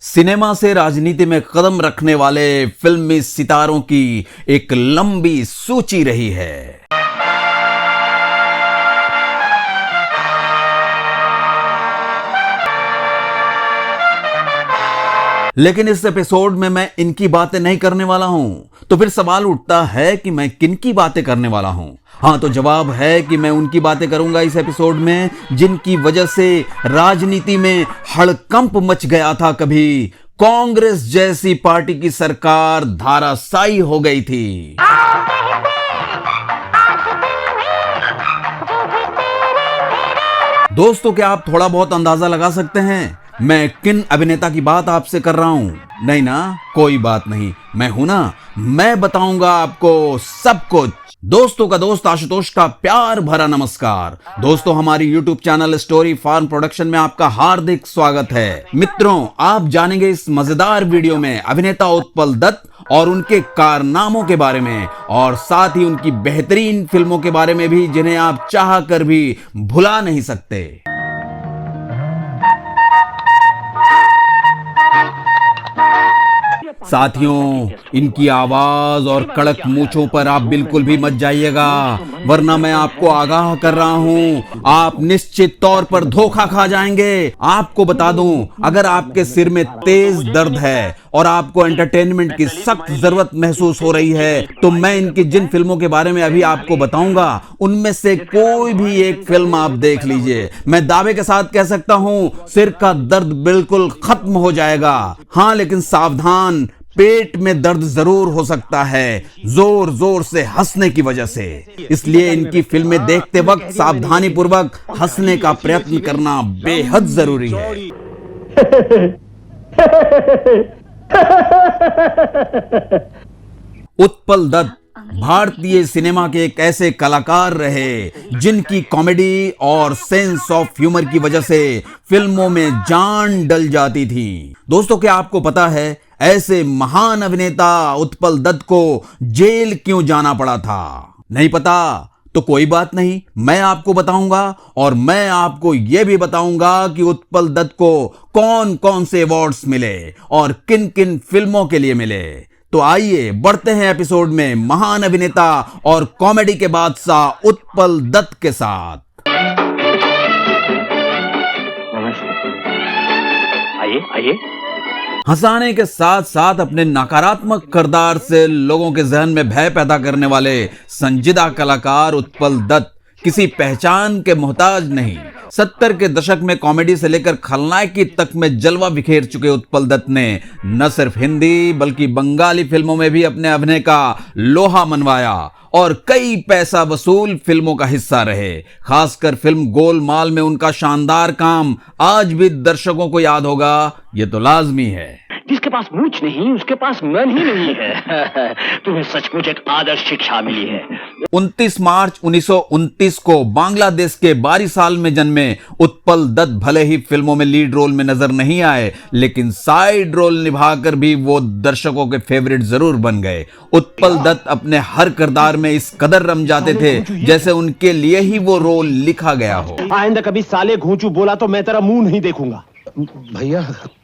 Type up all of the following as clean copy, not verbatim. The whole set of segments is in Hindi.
सिनेमा से राजनीति में कदम रखने वाले फिल्मी सितारों की एक लंबी सूची रही है। लेकिन इस एपिसोड में मैं इनकी बातें नहीं करने वाला हूं। तो फिर सवाल उठता है कि मैं किनकी बातें करने वाला हूं। हाँ, तो जवाब है कि मैं उनकी बातें करूंगा इस एपिसोड में जिनकी वजह से राजनीति में हड़कंप मच गया था। कभी कांग्रेस जैसी पार्टी की सरकार धाराशायी हो गई थी। दोस्तों, क्या आप थोड़ा बहुत अंदाजा लगा सकते हैं मैं किन अभिनेता की बात आपसे कर रहा हूं? नहीं ना, कोई बात नहीं, मैं हूं ना, मैं बताऊंगा आपको सब कुछ। दोस्तों का दोस्त आशुतोष का प्यार भरा नमस्कार। दोस्तों, हमारी YouTube channel story farm production में आपका हार्दिक स्वागत है। मित्रों, आप जानेंगे इस मजेदार वीडियो में अभिनेता उत्पल दत्त और उनके कारनामों के बारे में, और साथ ही उनकी बेहतरीन फिल्मों के बारे में भी जिन्हें आप चाह कर भी भुला नहीं सकते। साथियों, इनकी आवाज और कड़क मूंछों पर आप बिल्कुल भी मत जाइएगा, वरना मैं आपको आगाह कर रहा हूं, आप निश्चित तौर पर धोखा खा जाएंगे। आपको बता दूं, अगर आपके सिर में तेज दर्द है और आपको एंटरटेनमेंट की सख्त जरूरत महसूस हो रही है, तो मैं इनकी जिन फिल्मों के बारे में अभी आपको बताऊंगा उनमें से कोई भी एक फिल्म आप देख लीजिए। मैं दावे के साथ कह सकता हूं, सिर का दर्द बिल्कुल खत्म हो जाएगा। हाँ, लेकिन सावधान, पेट में दर्द जरूर हो सकता है, जोर जोर से हंसने की वजह से। इसलिए इनकी फिल्में देखते वक्त सावधानी पूर्वक हंसने का प्रयत्न करना बेहद जरूरी है। उत्पल दत्त भारतीय सिनेमा के एक ऐसे कलाकार रहे जिनकी कॉमेडी और सेंस ऑफ ह्यूमर की वजह से फिल्मों में जान डल जाती थी। दोस्तों, क्या आपको पता है ऐसे महान अभिनेता उत्पल दत्त को जेल क्यों जाना पड़ा था? नहीं पता? तो कोई बात नहीं, मैं आपको बताऊंगा, और मैं आपको यह भी बताऊंगा कि उत्पल दत्त को कौन कौन से अवार्ड्स मिले और किन किन फिल्मों के लिए मिले। तो आइए बढ़ते हैं एपिसोड में महान अभिनेता और कॉमेडी के बादशाह उत्पल दत्त के साथ। आइए आइए। हंसाने के साथ साथ अपने नकारात्मक किरदार से लोगों के जहन में भय पैदा करने वाले संजीदा कलाकार उत्पल दत्त किसी पहचान के मोहताज नहीं। 70 के दशक में कॉमेडी से लेकर खलनायकी तक में जलवा बिखेर चुके उत्पल दत्त ने न सिर्फ हिंदी बल्कि बंगाली फिल्मों में भी अपने अभिनय का लोहा मनवाया और कई पैसा वसूल फिल्मों का हिस्सा रहे। खासकर फिल्म गोलमाल में उनका शानदार काम आज भी दर्शकों को याद होगा, ये तो लाजमी है। जिसके पास मूछ नहीं उसके पास मन ही नहीं है। तुम्हें सचमुच एक आदर्श शिक्षा मिली है। 29 मार्च 1929 को बांग्लादेश के बारी साल में जन्मे उत्पल दत्त भले ही फिल्मों में लीड रोल में नजर नहीं आए, लेकिन साइड रोल निभाकर भी वो दर्शकों के फेवरेट जरूर बन गए। उत्पल दत्त अपने हर किरदार में इस कदर रम जाते थे जैसे उनके लिए ही वो रोल लिखा गया हो। आइंदा कभी साले घोंचू बोला तो मैं तेरा मुंह नहीं देखूंगा। भैया,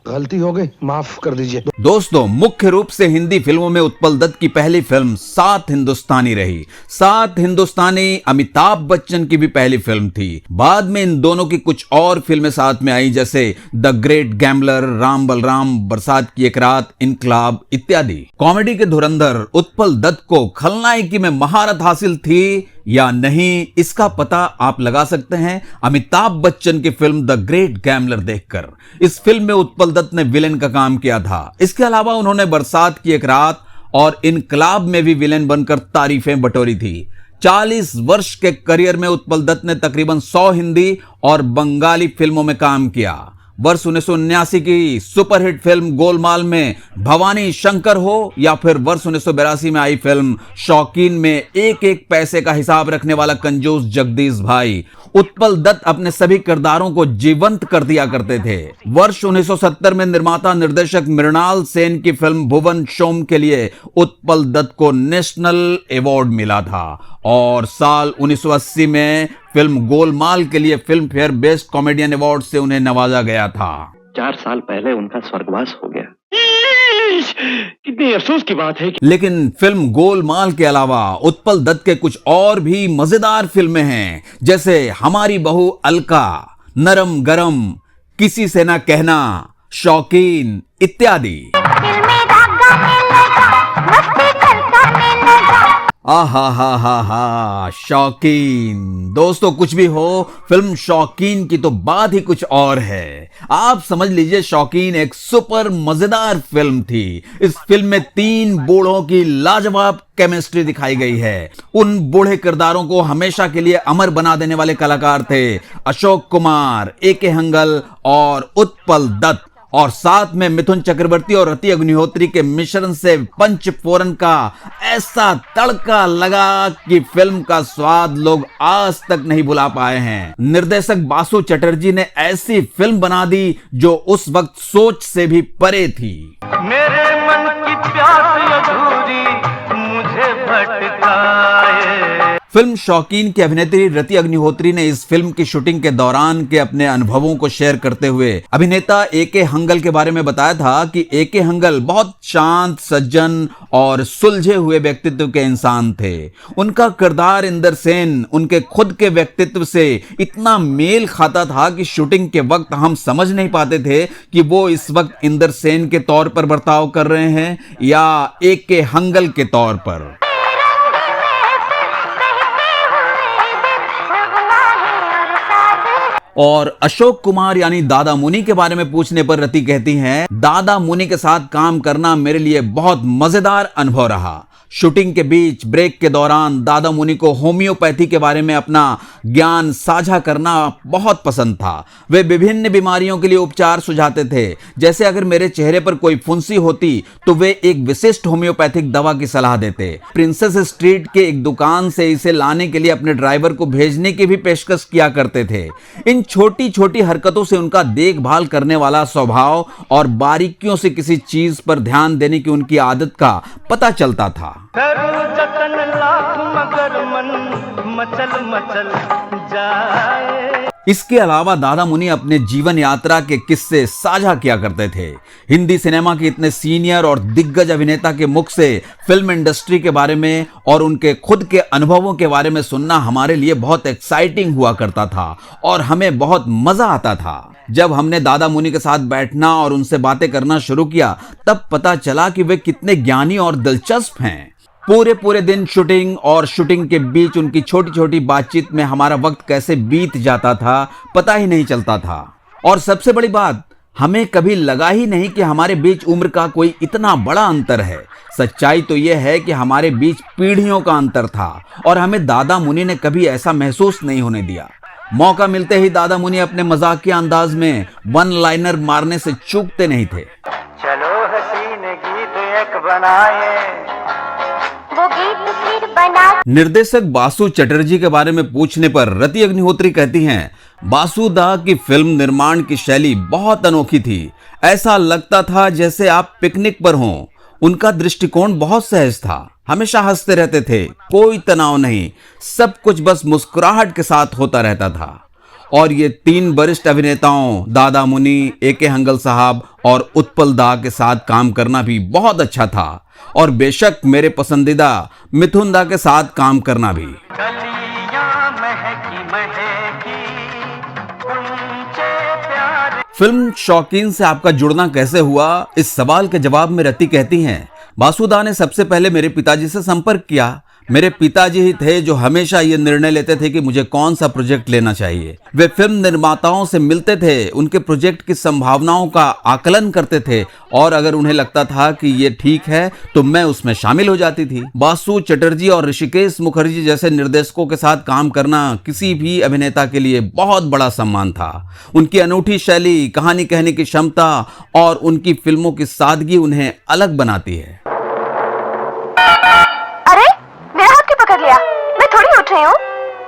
गलती हो गई, माफ कर दीजिए। दोस्तों, मुख्य रूप से हिंदी फिल्मों में उत्पल दत्त की पहली फिल्म सात हिंदुस्तानी रही। सात हिंदुस्तानी अमिताभ बच्चन की भी पहली फिल्म थी। बाद में इन दोनों की कुछ और फिल्में साथ में आई, जैसे the great gambler, Ram Balram, बरसात की एक रात, इनकलाब इत्यादि। कॉमेडी के धुरंधर उत्पल दत्त को खलनायकी में महारत हासिल थी या नहीं, इसका पता आप लगा सकते हैं अमिताभ बच्चन की फिल्म द ग्रेट गैम्बलर देखकर। इस फिल्म में उत्पल दत्त ने विलेन का काम किया था। इसके अलावा उन्होंने बरसात की एक रात और इनकलाब में भी विलेन बनकर तारीफें बटोरी थी। 40 वर्ष के करियर में उत्पल दत्त ने तकरीबन 100 हिंदी और बंगाली फिल्मों में काम किया। वर्ष 1979 की सुपरहिट फिल्म गोलमाल में भवानी शंकर हो या फिर वर्ष 1982 में आई फिल्म शौकीन में एक एक पैसे का हिसाब रखने वाला कंजूस जगदीश भाई, उत्पल दत्त अपने सभी किरदारों को जीवंत कर दिया करते थे। वर्ष 1970 में निर्माता निर्देशक मृणाल सेन की फिल्म भुवन शोम के लिए उत्पल दत्त को नेशनल अवार्ड मिला था और साल 1980 में फिल्म गोलमाल के लिए film fair best comedian award से उन्हें नवाजा गया था। 4 साल पहले उनका स्वर्गवास हो गया। कितनी अफसोस की बात है कि लेकिन फिल्म गोलमाल के अलावा उत्पल दत्त के कुछ और भी मजेदार फिल्में हैं, जैसे हमारी बहू अलका, नरम गरम, किसी से ना कहना, शौकीन इत्यादि। आहा शौकीन। दोस्तों कुछ भी हो, फिल्म शौकीन की तो बात ही कुछ और है। आप समझ लीजिए शौकीन एक सुपर मजेदार फिल्म थी। इस फिल्म में 3 बूढ़ों की लाजवाब केमिस्ट्री दिखाई गई है। उन बूढ़े किरदारों को हमेशा के लिए अमर बना देने वाले कलाकार थे अशोक कुमार, ए.के. हंगल और उत्पल दत्त, और साथ में मिथुन चक्रवर्ती और रति अग्निहोत्री के मिश्रण से पंचफोरन का ऐसा तड़का लगा कि फिल्म का स्वाद लोग आज तक नहीं भुला पाए हैं। निर्देशक बासु चटर्जी ने ऐसी फिल्म बना दी जो उस वक्त सोच से भी परे थी। मेरे मन की प्यास अधूरी मुझे भटकाए। फिल्म शौकीन की अभिनेत्री रति अग्निहोत्री ने इस फिल्म की शूटिंग के दौरान के अपने अनुभवों को शेयर करते हुए अभिनेता ए.के. हंगल के बारे में बताया था कि ए.के. हंगल बहुत शांत, सज्जन और सुलझे हुए व्यक्तित्व के इंसान थे। उनका किरदार इंदर सेन उनके खुद के व्यक्तित्व से इतना मेल खाता था कि शूटिंग के वक्त हम समझ नहीं पाते थे कि वो इस वक्त इंदर सेन के तौर पर बर्ताव कर रहे हैं या ए.के. हंगल के तौर पर। और अशोक कुमार यानी दादा मुनि के बारे में पूछने पर रति कहती हैं, दादा मुनि के साथ काम करना मेरे लिए बहुत मजेदार अनुभव रहा। शूटिंग के बीच ब्रेक के दौरान दादा मुनि को होम्योपैथी के बारे में अपना ज्ञान साझा करना बहुत पसंद था। वे विभिन्न बीमारियों के लिए उपचार सुझाते थे। जैसे अगर मेरे चेहरे पर कोई फुंसी होती तो वे एक विशिष्ट होम्योपैथिक दवा की सलाह देते। प्रिंसेस स्ट्रीट के एक दुकान से इसे लाने के लिए अपने ड्राइवर को भेजने की भी पेशकश किया करते थे। इन छोटी छोटी हरकतों से उनका देखभाल करने वाला स्वभाव और बारीकियों से किसी चीज पर ध्यान देने की उनकी आदत का पता चलता था। करूं जतन लाख मगर मन मचल मचल जाए। इसके अलावा दादा मुनि अपने जीवन यात्रा के किस्से साझा किया करते थे। हिंदी सिनेमा के इतने सीनियर और दिग्गज अभिनेता के मुख से फिल्म इंडस्ट्री के बारे में और उनके खुद के अनुभवों के बारे में सुनना हमारे लिए बहुत एक्साइटिंग हुआ करता था और हमें बहुत मजा आता था। जब हमने दादा मुनि के साथ बैठना और उनसे बातें करना शुरू किया तब पता चला कि वे कितने ज्ञानी और दिलचस्प हैं। पूरे दिन शूटिंग और शूटिंग के बीच उनकी छोटी छोटी बातचीत में हमारा वक्त कैसे बीत जाता था पता ही नहीं चलता था। और सबसे बड़ी बात, हमें कभी लगा ही नहीं कि हमारे बीच उम्र का कोई इतना बड़ा अंतर है। सच्चाई तो यह है कि हमारे बीच पीढ़ियों का अंतर था और हमें दादा मुनि ने कभी ऐसा महसूस नहीं होने दिया। मौका मिलते ही दादा मुनि अपने मजाकिया अंदाज में वन लाइनर मारने से चूकते नहीं थे। चलो हसीन गीत एक बनाए, वो गीत फिर बना। निर्देशक बासु चटर्जी के बारे में पूछने पर रति अग्निहोत्री कहती हैं, बासु दा की फिल्म निर्माण की शैली बहुत अनोखी थी। ऐसा लगता था जैसे आप पिकनिक पर हों। उनका दृष्टिकोण बहुत सहज था, हमेशा हंसते रहते थे, कोई तनाव नहीं, सब कुछ बस मुस्कुराहट के साथ होता रहता था। और ये 3 वरिष्ठ अभिनेताओं दादा मुनि, ए.के. हंगल साहब और उत्पल दा के साथ काम करना भी बहुत अच्छा था। और बेशक मेरे पसंदीदा मिथुन दा के साथ काम करना भी। गलियां महकी महकी उनसे प्यार। फिल्म शौकीन से आपका जुड़ना कैसे हुआ, इस सवाल के जवाब में रति कहती हैं, बासुदा ने सबसे पहले मेरे पिताजी से संपर्क किया। मेरे पिताजी ही थे जो हमेशा ये निर्णय लेते थे कि मुझे कौन सा प्रोजेक्ट लेना चाहिए। वे फिल्म निर्माताओं से मिलते थे, उनके प्रोजेक्ट की संभावनाओं का आकलन करते थे और अगर उन्हें लगता था कि ये ठीक है तो मैं उसमें शामिल हो जाती थी। बासु चटर्जी और ऋषिकेश मुखर्जी जैसे निर्देशकों के साथ काम करना किसी भी अभिनेता के लिए बहुत बड़ा सम्मान था। उनकी अनूठी शैली, कहानी कहने की क्षमता और उनकी फिल्मों की सादगी उन्हें अलग बनाती है। अरे मेरा हाथ क्यों पकड़ लिया? मैं थोड़ी उठ रही हूँ,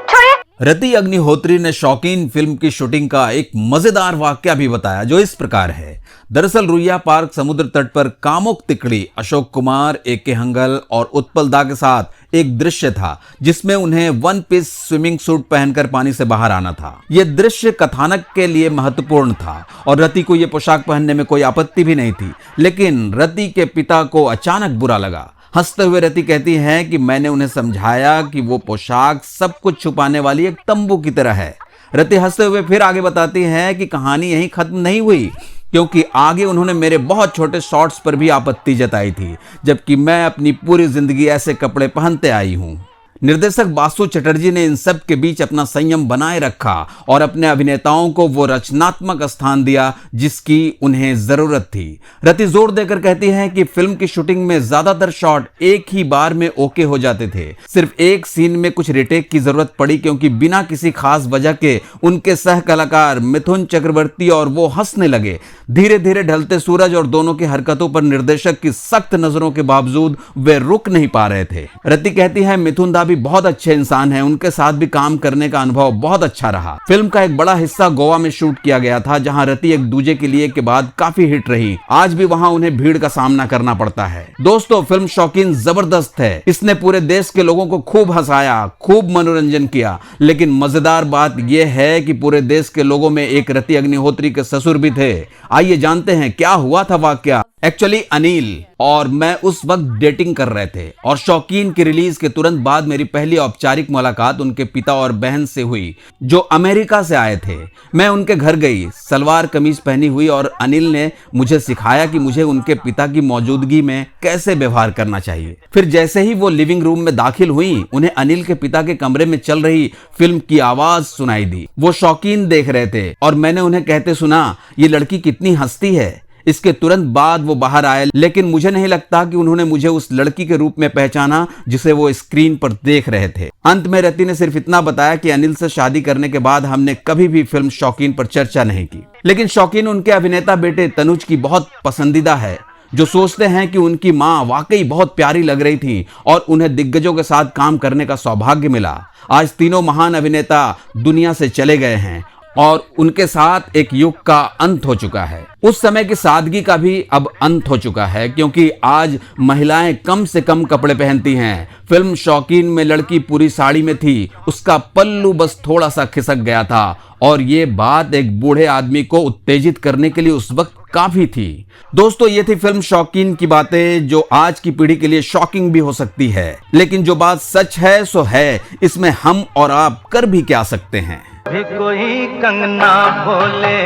छोड़िए। रति अग्निहोत्री ने शौकीन फिल्म की शूटिंग का एक मजेदार वाकया भी बताया जो इस प्रकार है। दरअसल रुइया पार्क समुद्र तट पर कामुक तिकड़ी अशोक कुमार, ए.के. हंगल और उत्पल दा के साथ एक दृश्य था जिसमें उन्हें वन पीस स्विमिंग सूट पहनकर पानी से बाहर आना था। यह दृश्य कथानक के लिए महत्वपूर्ण था और रति को यह पोशाक पहनने में कोई आपत्ति भी नहीं थी, लेकिन रति के पिता को अचानक बुरा लगा। हंसते हुए रति कहती है कि मैंने उन्हें समझाया कि वो पोशाक सब कुछ छुपाने वाली एक तंबू की तरह है। रति हंसते हुए फिर आगे बताती है कि कहानी यहीं खत्म नहीं हुई, क्योंकि आगे उन्होंने मेरे बहुत छोटे शॉर्ट्स पर भी आपत्ति जताई थी, जबकि मैं अपनी पूरी जिंदगी ऐसे कपड़े पहनते आई हूं। निर्देशक बासु चटर्जी ने इन सब के बीच अपना संयम बनाए रखा और अपने अभिनेताओं को वो रचनात्मक स्थान दिया जिसकी उन्हें जरूरत थी। रति जोर देकर कहती है कि फिल्म की शूटिंग में ज्यादातर शॉट एक ही बार में ओके हो जाते थे। सिर्फ एक सीन में कुछ रिटेक की जरूरत पड़ी, क्योंकि बिना किसी खास वजह के उनके सह कलाकार मिथुन चक्रवर्ती और वो हंसने लगे। धीरे धीरे ढलते सूरज और दोनों की हरकतों पर निर्देशक की सख्त नजरों के बावजूद वे रुक नहीं पा रहे थे। रति कहती है मिथुन दा भी बहुत अच्छे इंसान हैं, उनके साथ भी काम करने का अनुभव बहुत अच्छा रहा। फिल्म का एक बड़ा हिस्सा गोवा में शूट किया गया था, जहां रति एक दूजे के लिए के बाद काफी हिट रही। आज भी वहां उन्हें भीड़ का सामना करना पड़ता है। दोस्तों, फिल्म शौकीन जबरदस्त है। इसने पूरे देश के लोगों को खूब हंसाया, खूब मनोरंजन किया, लेकिन मजेदार बात यह है कि पूरे देश के लोगों में एक रति अग्निहोत्री के ससुर भी थे। आइए जानते हैं क्या हुआ था वाकया। एक्चुअली अनिल और मैं उस वक्त डेटिंग कर रहे थे और शौकीन की रिलीज के तुरंत बाद मेरी पहली औपचारिक मुलाकात उनके पिता और बहन से हुई, जो अमेरिका से आए थे। मैं उनके घर गई, सलवार कमीज पहनी हुई, और अनिल ने मुझे सिखाया कि मुझे उनके पिता की मौजूदगी में कैसे व्यवहार करना चाहिए। फिर जैसे ही वो लिविंग रूम में दाखिल हुई, उन्हें अनिल के पिता के कमरे में चल रही फिल्म की आवाज सुनाई दी। वो शौकीन देख रहे थे और मैंने उन्हें कहते सुना, ये लड़की कितनी हंसती है। इसके तुरंत बाद वो बाहर आए, लेकिन मुझे नहीं लगता कि उन्होंने मुझे उस लड़की के रूप में पहचाना जिसे वो स्क्रीन पर देख रहे थे। अंत में रति ने सिर्फ इतना बताया कि अनिल से शादी करने के बाद हमने कभी भी फिल्म शौकीन पर चर्चा नहीं की, लेकिन शौकीन उनके अभिनेता बेटे तनुज की बहुत पसंदीदा है, जो सोचते हैं कि उनकी मां वाकई बहुत प्यारी लग रही थी और उन्हें दिग्गजों के साथ काम करने का सौभाग्य मिला। आज तीनों महान अभिनेता दुनिया से चले गए हैं और उनके साथ एक युग का अंत हो चुका है। उस समय की सादगी का भी अब अंत हो चुका है, क्योंकि आज महिलाएं कम से कम कपड़े पहनती हैं। फिल्म शौकीन में लड़की पूरी साड़ी में थी, उसका पल्लू बस थोड़ा सा खिसक गया था, और ये बात एक बूढ़े आदमी को उत्तेजित करने के लिए उस वक्त काफी थी। दोस्तों, ये थी फिल्म शौकीन की बातें, जो आज की पीढ़ी के लिए शॉकिंग भी हो सकती है, लेकिन जो बात सच है सो है। इसमें हम और आप कर भी क्या सकते हैं। भी कोई कंगना बोले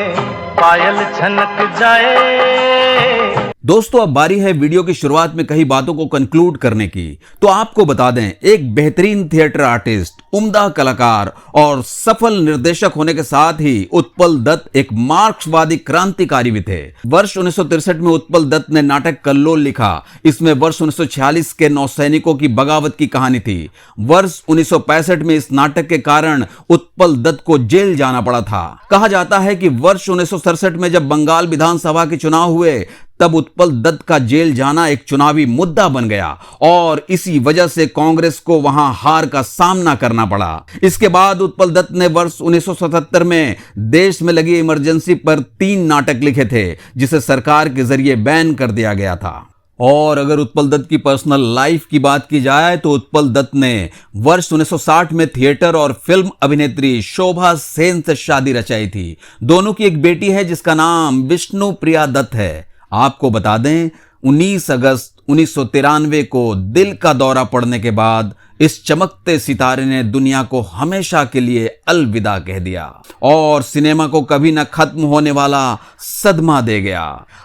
पायल छनक जाए। दोस्तों, अब बारी है वीडियो की शुरुआत में कई बातों को कंक्लूड करने की। तो आपको बता दें, एक बेहतरीन थिएटर आर्टिस्ट, उम्दा कलाकार और सफल निर्देशक होने के साथ ही उत्पल दत्त एक मार्क्सवादी क्रांतिकारी भी थे। वर्ष 1963 में उत्पल दत्त ने नाटक कल्लोल लिखा। इसमें वर्ष 1946 के नौसैनिकों की बगावत की कहानी थी। वर्ष 1965 में इस नाटक के कारण उत्पल दत्त को जेल जाना पड़ा था। कहा जाता है कि वर्ष 1967 में जब बंगाल विधानसभा के चुनाव हुए, तब उत्पल दत्त का जेल जाना एक चुनावी मुद्दा बन गया और इसी वजह से कांग्रेस को वहां हार का सामना करना पड़ा। इसके बाद उत्पल दत्त ने वर्ष 1977 में देश में लगी इमरजेंसी पर 3 नाटक लिखे थे, जिसे सरकार के जरिए बैन कर दिया गया था। और अगर उत्पल दत्त की पर्सनल लाइफ की बात की जाए तो उत्पल दत्त ने वर्ष 1960 में थिएटर और फिल्म अभिनेत्री शोभा सेन से शादी रचाई थी। दोनों की एक बेटी है जिसका नाम विष्णु प्रिया दत्त है। आपको बता दें, 19 अगस्त 1993 को दिल का दौरा पड़ने के बाद इस चमकते सितारे ने दुनिया को हमेशा के लिए अलविदा कह दिया और सिनेमा को कभी न खत्म होने वाला सदमा दे गया।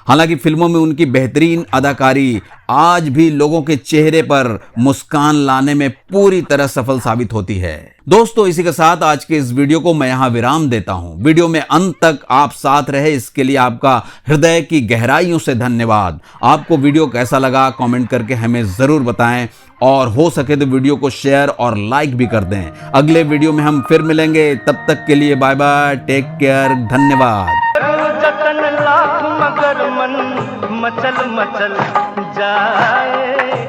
हालांकि फिल्मों में उनकी बेहतरीन अदाकारी आज भी लोगों के चेहरे पर मुस्कान लाने में पूरी तरह सफल साबित होती है। दोस्तों, इसी के साथ आज के इस वीडियो को मैं यहां विराम देता हूं। वीडियो में अंत तक आप साथ रहे, इसके लिए आपका हृदय की गहराइयों से धन्यवाद। आपको वीडियो कैसा लगा कमेंट करके हमें जरूर बताएं और हो सके तो वीडियो को शेयर और लाइक भी कर दें। अगले वीडियो में हम फिर मिलेंगे, तब तक के लिए बाय बाय, टेक केयर, धन्यवाद। जतन लाख मगर मन मचल मचल जाए।